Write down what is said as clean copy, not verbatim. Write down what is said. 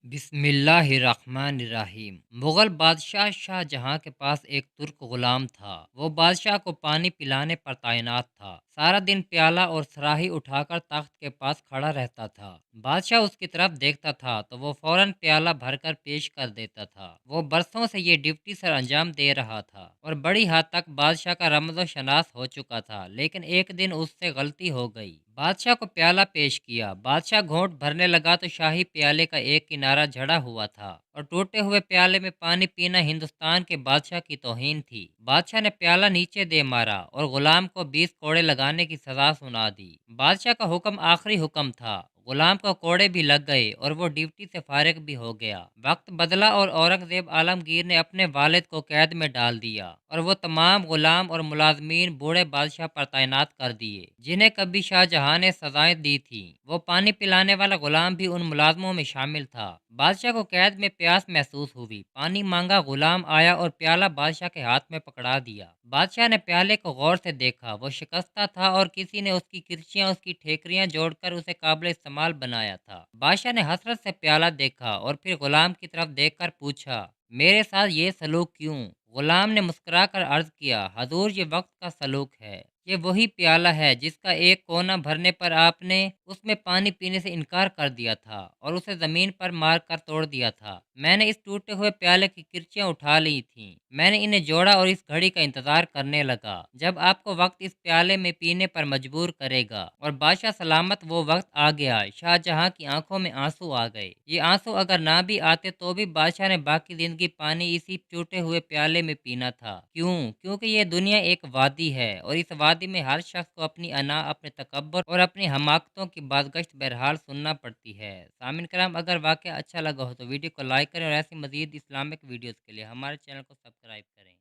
बिस्मिल्लाहिर्रहमानिर्रहीम। मुगल बादशाह शाह जहां के पास एक तुर्क गुलाम था। वो बादशाह को पानी पिलाने पर तैनात था। सारा दिन प्याला और सराही उठाकर तख्त के पास खड़ा रहता था। बादशाह उसकी तरफ देखता था तो वो फौरन प्याला भरकर पेश कर देता था। वो बरसों से ये ड्यूटी सर अंजाम दे रहा था और बड़ी हद तक बादशाह का रमज़ो शनास हो चुका था। लेकिन एक दिन उससे गलती हो गई। बादशाह को प्याला पेश किया। बादशाह घोंट भरने लगा तो शाही प्याले का एक किनारा झड़ा हुआ था और टूटे हुए प्याले में पानी पीना हिंदुस्तान के बादशाह की तौहीन थी। बादशाह ने प्याला नीचे दे मारा और गुलाम को 20 कोड़े लगाने की सजा सुना दी। बादशाह का हुक्म आखिरी हुक्म था। गुलाम को कोड़े भी लग गए और वो ड्यूटी से फारिग भी हो गया। वक्त बदला और औरंगजेब आलमगीर ने अपने वालिद को कैद में डाल दिया और वो तमाम गुलाम और मुलाजमीन बूढ़े बादशाह पर तैनात कर दिए जिन्हें कभी शाहजहां ने सजाएं दी थी। वो पानी पिलाने वाला गुलाम भी उन मुलाजमों में शामिल था। बादशाह को कैद में प्यास महसूस हुई। पानी मांगा, गुलाम आया और प्याला बादशाह के हाथ में पकड़ा दिया। बादशाह ने प्याले को गौर से देखा। वो शिकस्ता था और किसी ने उसकी किरचियां, उसकी ठेकरियां जोड़कर उसे काबिल इस्तेमाल बनाया था। बादशाह ने हसरत से प्याला देखा और फिर गुलाम की तरफ देखकर पूछा, मेरे साथ ये सलूक क्यों? गुलाम ने मुस्कुराकर अर्ज किया, हजूर, ये वक्त का सलूक है। ये वही प्याला है जिसका एक कोना भरने पर आपने उसमें पानी पीने से इनकार कर दिया था और उसे जमीन पर मार कर तोड़ दिया था। मैंने इस टूटे हुए प्याले की किरचियां उठा ली थीं। मैंने इन्हें जोड़ा और इस घड़ी का इंतजार करने लगा जब आपको वक्त इस प्याले में पीने पर मजबूर करेगा। और बादशाह सलामत वो वक्त आ गया। शाहजहां की आंखों में आंसू आ गए। ये आंसू अगर ना भी आते तो भी बादशाह ने बाकी जिंदगी पानी इसी टूटे हुए प्याले में पीना था। क्यों? क्योंकि ये दुनिया एक वादी है और इस वादी में हर शख्स को अपनी अना, अपने तकब्बुर और अपनी हमाकतों की बाज़गश्त बहरहाल सुनना पड़ती है। सामिन कराम, अगर वाक़या अच्छा लगा हो तो वीडियो को लाइक करें और ऐसी मज़ीद इस्लामिक वीडियोज़ के लिए हमारे चैनल को सब्सक्राइब करें।